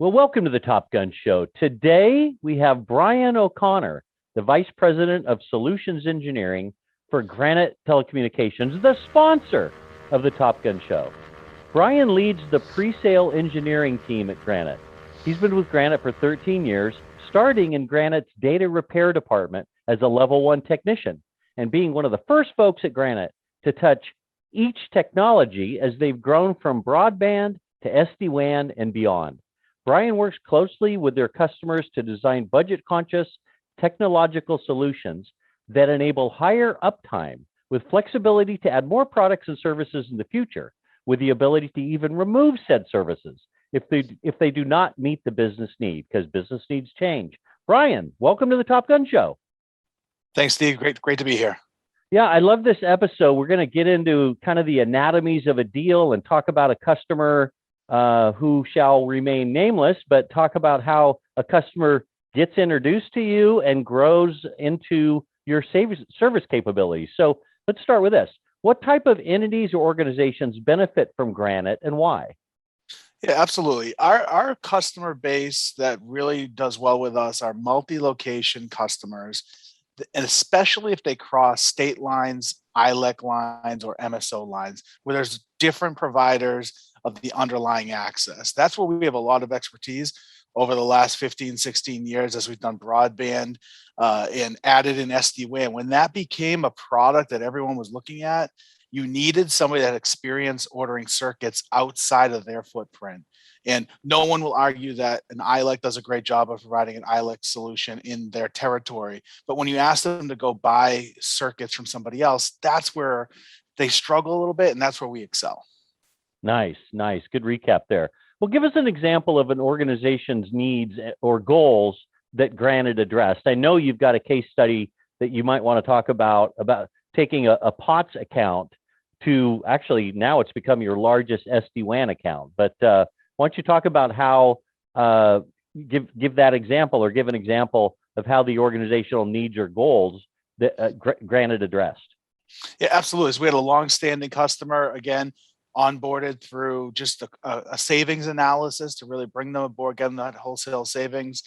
Well, welcome to the Top Gun Show. Today, we have Brian O'Connor, the Vice President of Solutions Engineering for Granite Telecommunications, the sponsor of the Top Gun Show. Brian leads the pre-sale engineering team at Granite. He's been with Granite for 13 years, starting in Granite's data repair department as a level one technician and being one of the first folks at Granite to touch each technology as they've grown from broadband to SD-WAN and beyond. Brian works closely with their customers to design budget-conscious technological solutions that enable higher uptime with flexibility to add more products and services in the future, with the ability to even remove said services if they do not meet the business need, because business needs change. Brian, welcome to the Top Gun Show. Thanks, Steve. Great to be here. Yeah, I love this episode. We're going to get into kind of the anatomies of a deal and talk about a customer who shall remain nameless, but talk about how a customer gets introduced to you and grows into your service capabilities. So let's start with this. What type of entities or organizations benefit from Granite and why? Yeah, absolutely. Our customer base that really does well with us are multi-location customers, and especially if they cross state lines, ILEC lines, or MSO lines, where there's different providers of the underlying access. That's where we have a lot of expertise over the last 15, 16 years as we've done broadband and added in SD-WAN. When that became a product that everyone was looking at, you needed somebody that had experience ordering circuits outside of their footprint. And no one will argue that an ILEC does a great job of providing an ILEC solution in their territory. But when you ask them to go buy circuits from somebody else, that's where they struggle a little bit, and that's where we excel. Nice. Good recap there. Well, give us an example of an organization's needs or goals that Granite addressed. I know you've got a case study that you might want to talk about taking a POTS account to actually now it's become your largest SD-WAN account. But why don't you talk about how give that example or give an example of how the organizational needs or goals that Granite addressed? Yeah, absolutely. So we had a long-standing customer, again, onboarded through just a savings analysis to really bring them aboard, get them that wholesale savings.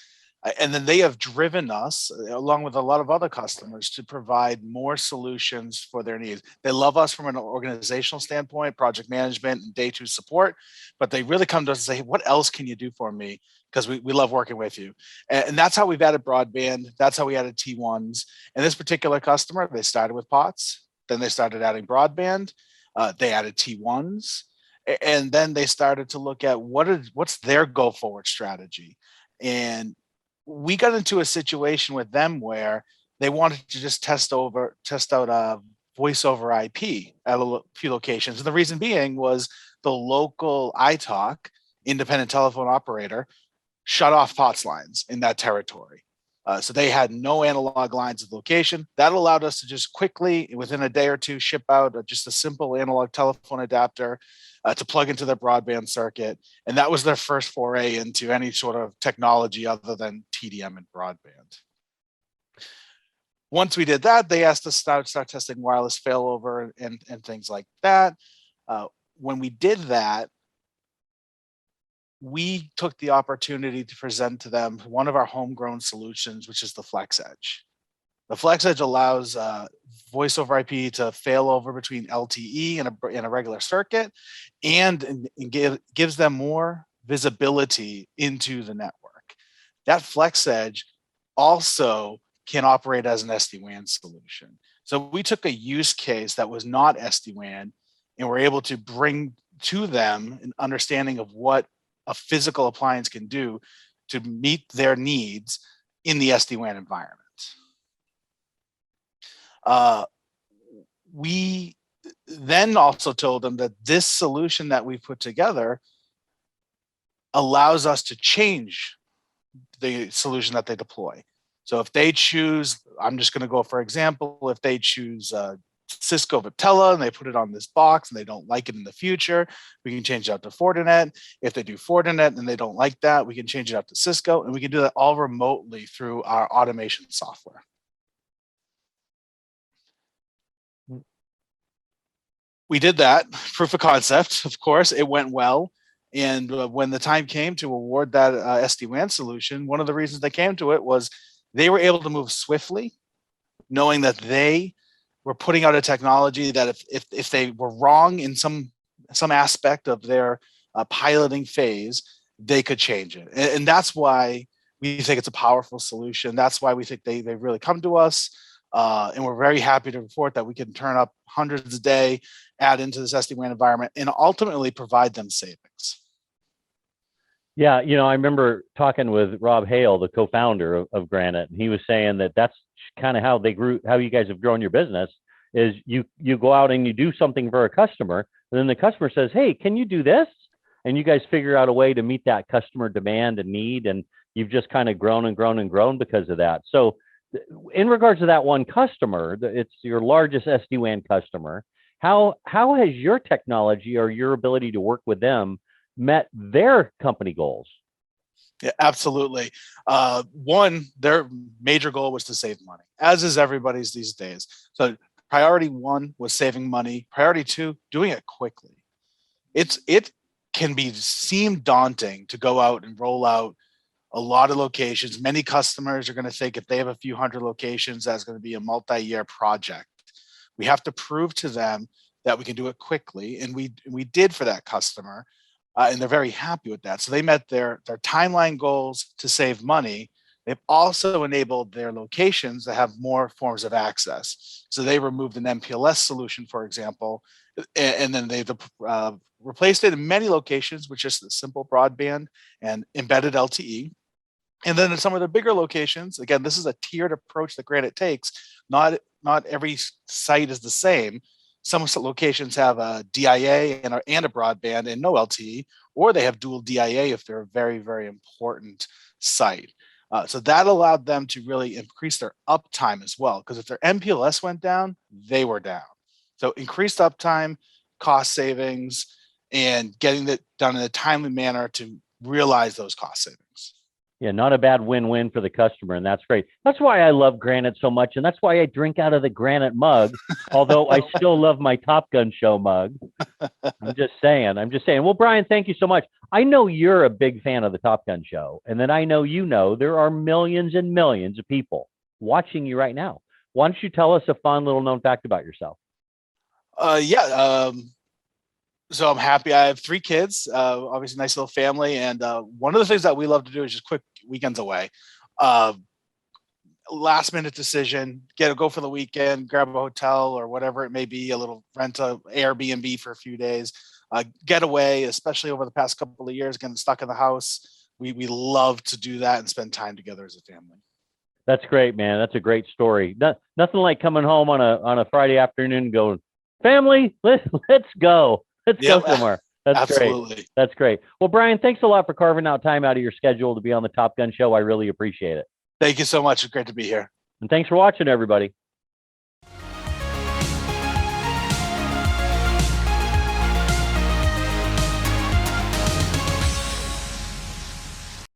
And then they have driven us, along with a lot of other customers, to provide more solutions for their needs. They love us from an organizational standpoint, project management and day two support, but they really come to us and say, hey, what else can you do for me? Because we love working with you. And that's how we've added broadband. That's how we added T1s. And this particular customer, they started with POTS, then they started adding broadband, they added T1s, and then they started to look at what's their go forward strategy. And we got into a situation with them where they wanted to just test out a voice over IP at a few locations. And the reason being was the local ITOC, independent telephone operator, shut off POTS lines in that territory. So they had no analog lines of location. That allowed us to just quickly, within a day or two, ship out just a simple analog telephone adapter to plug into their broadband circuit. And that was their first foray into any sort of technology other than TDM and broadband. Once we did that, they asked us to start testing wireless failover and things like that. When we did that, we took the opportunity to present to them one of our homegrown solutions, which is the FlexEdge. The FlexEdge allows voice over IP to fail over between LTE and a regular circuit and gives them more visibility into the network. That FlexEdge also can operate as an SD-WAN solution. So we took a use case that was not SD-WAN and were able to bring to them an understanding of what a physical appliance can do to meet their needs in the SD-WAN environment. We then also told them that this solution that we put together allows us to change the solution that they deploy. So if they choose, I'm just going to go for example, if they choose Cisco Viptela and they put it on this box and they don't like it in the future, we can change it out to Fortinet. If they do Fortinet and they don't like that, we can change it out to Cisco, and we can do that all remotely through our automation software. We did that, proof of concept, of course, it went well. And when the time came to award that SD-WAN solution, one of the reasons they came to it was they were able to move swiftly, knowing that they were putting out a technology that if they were wrong in some aspect of their piloting phase, they could change it. And that's why we think it's a powerful solution. That's why we think they really come to us. And we're very happy to report that we can turn up hundreds a day, add into this SD-WAN environment, and ultimately provide them savings. Yeah, I remember talking with Rob Hale, the co-founder of Granite, and he was saying that that's kind of how they grew, how you guys have grown your business. Is you go out and you do something for a customer, and then the customer says, "Hey, can you do this?" And you guys figure out a way to meet that customer demand and need, and you've just kind of grown and grown and grown because of that. So, in regards to that one customer, it's your largest SD-WAN customer. How has your technology or your ability to work with them met their company goals? Yeah, absolutely. One, their major goal was to save money, as is everybody's these days. So priority one was saving money. Priority two, doing it quickly. It can seem daunting to go out and roll out a lot of locations. Many customers are going to think if they have a few hundred locations, that's going to be a multi-year project. We have to prove to them that we can do it quickly, and we did for that customer. And they're very happy with that. So they met their timeline goals to save money. They've also enabled their locations to have more forms of access. So they removed an MPLS solution, for example, and then they've replaced it in many locations with just a simple broadband and embedded LTE. And then in some of the bigger locations, again, this is a tiered approach that Granite takes. Not every site is the same. Some locations have a DIA and a broadband and no LTE, or they have dual DIA if they're a very, very important site. So that allowed them to really increase their uptime as well, because if their MPLS went down, they were down. So increased uptime, cost savings, and getting it done in a timely manner to realize those cost savings. Yeah, not a bad win-win for the customer, and that's great. That's why I love Granite so much, and that's why I drink out of the Granite mug, although I still love my Top Gun Show mug. I'm just saying. Well, Brian, thank you so much. I know you're a big fan of the Top Gun Show, and then I know there are millions and millions of people watching you right now. Why don't you tell us a fun little known fact about yourself? So I'm happy. I have 3 kids, obviously nice little family. And one of the things that we love to do is just quick weekends away. Last minute decision, go for the weekend, grab a hotel or whatever it may be, a little rent a Airbnb for a few days, get away, especially over the past couple of years, getting stuck in the house. We love to do that and spend time together as a family. That's great, man. That's a great story. Nothing like coming home on a Friday afternoon and going, family, let's go. Let's go somewhere. That's absolutely great. That's great. Well, Brian, thanks a lot for carving out time out of your schedule to be on the Top Gun Show. I really appreciate it. Thank you so much. It's great to be here. And thanks for watching, everybody.